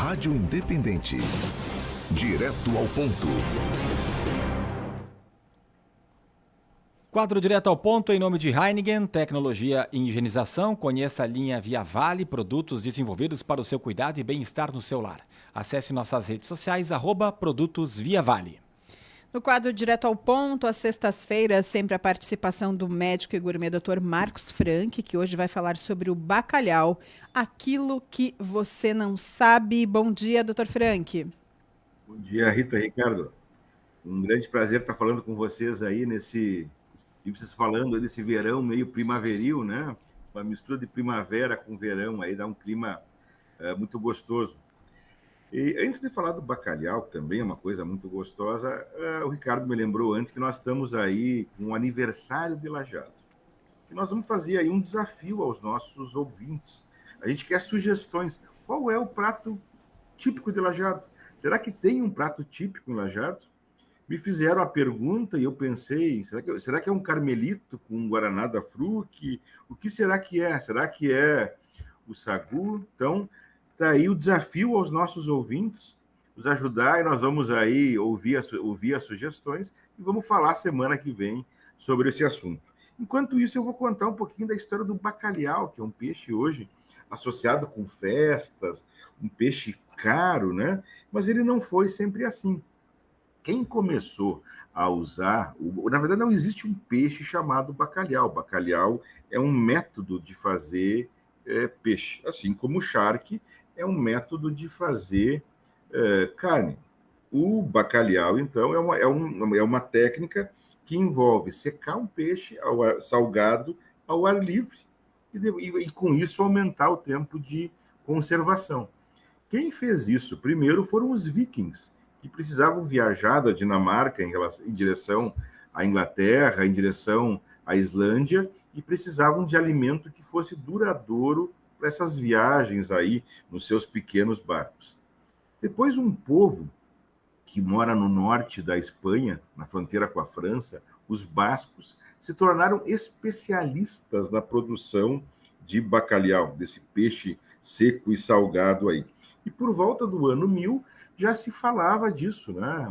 Rádio Independente. Direto ao ponto. Quadro direto ao ponto em nome de Heineken, tecnologia e higienização. Conheça a linha Via Vale, produtos desenvolvidos para o seu cuidado e bem-estar no seu lar. Acesse nossas redes sociais, @produtos Via Vale. No quadro Direto ao Ponto, às sextas-feiras, sempre a participação do médico e gourmet Dr. Marcos Franck, que hoje vai falar sobre o bacalhau, aquilo que você não sabe. Bom dia, Dr. Franck. Bom dia, Rita, Ricardo. Um grande prazer estar falando com vocês aí e vocês falando desse verão meio primaveril, né? Uma mistura de primavera com verão aí dá um clima muito gostoso. E antes de falar do bacalhau, que também é uma coisa muito gostosa, o Ricardo me lembrou antes que nós estamos aí com um aniversário de Lajeado. E nós vamos fazer aí um desafio aos nossos ouvintes. A gente quer sugestões. Qual é o prato típico de Lajeado? Será que tem um prato típico em Lajeado? Me fizeram a pergunta e eu pensei, será que é um carmelito com guaraná da Fruc? O que será que é? Será que é o sagu? Então, tá aí o desafio aos nossos ouvintes, nos ajudar, e nós vamos aí ouvir as sugestões e vamos falar semana que vem sobre esse assunto. Enquanto isso, eu vou contar um pouquinho da história do bacalhau, que é um peixe hoje associado com festas, um peixe caro, né? Mas ele não foi sempre assim. Quem começou a usar, na verdade não existe um peixe chamado bacalhau. Bacalhau é um método de fazer peixe, assim como o charque é um método de fazer carne. O bacalhau, então, é uma técnica que envolve secar um peixe salgado ao ar livre e com isso aumentar o tempo de conservação. Quem fez isso primeiro foram os vikings, que precisavam viajar da Dinamarca em direção à Inglaterra, em direção à Islândia, e precisavam de alimento que fosse duradouro para essas viagens aí nos seus pequenos barcos. Depois, um povo que mora no norte da Espanha, na fronteira com a França, os bascos, se tornaram especialistas na produção de bacalhau, desse peixe seco e salgado aí. E por volta do ano 1000, já se falava disso, né?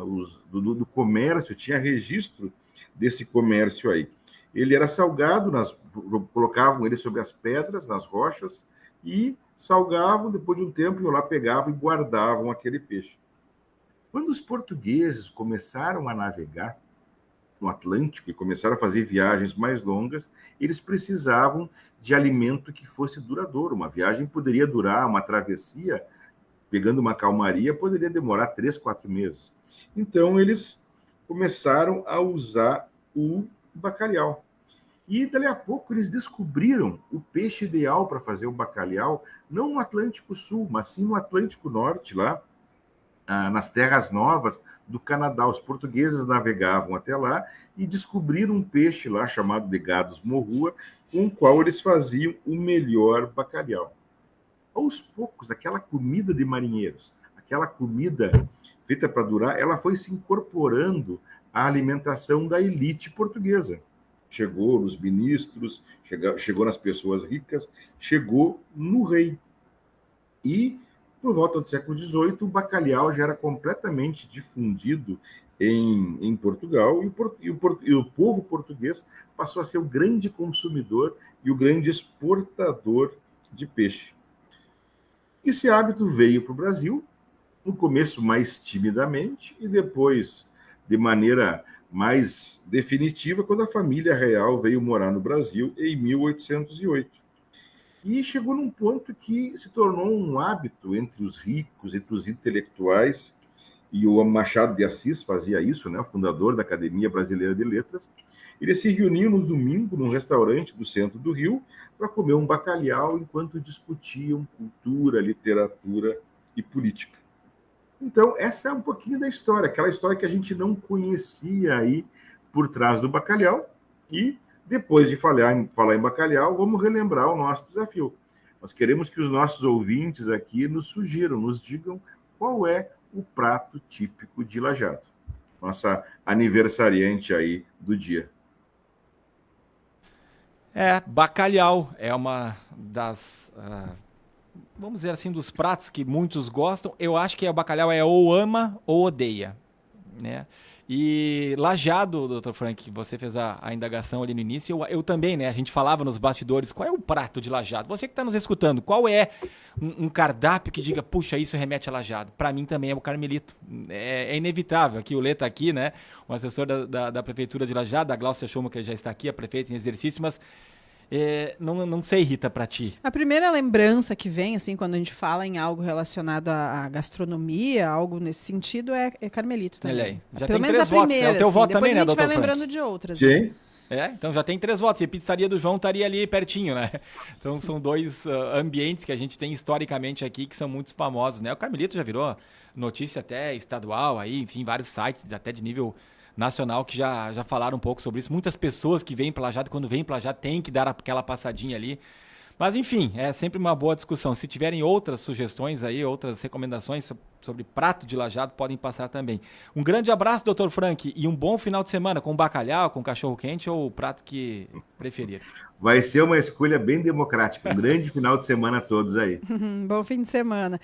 Do comércio, tinha registro desse comércio aí. Ele era salgado, colocavam ele sobre as pedras, nas rochas, e salgavam, depois de um tempo, iam lá, pegavam e guardavam aquele peixe. Quando os portugueses começaram a navegar no Atlântico e começaram a fazer viagens mais longas, eles precisavam de alimento que fosse duradouro. Uma viagem poderia durar, uma travessia, pegando uma calmaria, poderia demorar 3, 4 meses. Então, eles começaram a usar o bacalhau. E, dali a pouco, eles descobriram o peixe ideal para fazer o bacalhau, não no Atlântico Sul, mas sim no Atlântico Norte, lá nas terras novas do Canadá. Os portugueses navegavam até lá e descobriram um peixe lá chamado de gados morrua, com o qual eles faziam o melhor bacalhau. Aos poucos, aquela comida de marinheiros, aquela comida feita para durar, ela foi se incorporando à alimentação da elite portuguesa. Chegou nos ministros, chegou nas pessoas ricas, chegou no rei. E, por volta do século XVIII, o bacalhau já era completamente difundido em Portugal, e o povo português passou a ser o grande consumidor e o grande exportador de peixe. Esse hábito veio para o Brasil, no começo mais timidamente, e depois de maneira mais definitiva, quando a família real veio morar no Brasil em 1808. E chegou num ponto que se tornou um hábito entre os ricos, entre os intelectuais, e o Machado de Assis fazia isso, né, o fundador da Academia Brasileira de Letras. Eles se reuniam no domingo num restaurante do centro do Rio para comer um bacalhau enquanto discutiam cultura, literatura e política. Então, essa é um pouquinho da história, aquela história que a gente não conhecia aí por trás do bacalhau. E depois de falar em bacalhau, vamos relembrar o nosso desafio. Nós queremos que os nossos ouvintes aqui nos sugiram, nos digam qual é o prato típico de Lajeado. Nossa aniversariante aí do dia. Bacalhau é uma das vamos dizer assim, dos pratos que muitos gostam, eu acho que o bacalhau é ou ama ou odeia, né? E Lajeado, doutor Frank, você fez a indagação ali no início, eu também, né? A gente falava nos bastidores, qual é o prato de Lajeado? Você que está nos escutando, qual é um cardápio que diga, puxa, isso remete a Lajeado? Para mim também é o Carmelito. É inevitável. Aqui o Lê está aqui, né? O assessor da Prefeitura de Lajeado, a Glaucia Schumacher já está aqui, a prefeita em exercício, mas não sei, Rita, para ti. A primeira lembrança que vem, assim, quando a gente fala em algo relacionado à gastronomia, algo nesse sentido, é Carmelito também. Olha aí, já Pelo tem menos 3 votos. É o teu voto também, né, doutor Depois a gente vai Frank? lembrando de outras. Sim. Então já tem 3 votos. E a pizzaria do João estaria ali pertinho, né? Então são 2 ambientes que a gente tem historicamente aqui que são muito famosos, né? O Carmelito já virou notícia até estadual, aí, enfim, vários sites até de nível nacional que já falaram um pouco sobre isso. Muitas pessoas que vêm para Lajeado, quando vêm para Lajeado, tem que dar aquela passadinha ali. Mas, enfim, é sempre uma boa discussão. Se tiverem outras sugestões aí, outras recomendações sobre prato de Lajeado, podem passar também. Um grande abraço, doutor Frank, e um bom final de semana com bacalhau, com cachorro-quente ou o prato que preferir. Vai ser uma escolha bem democrática. Um grande final de semana a todos aí. Bom fim de semana.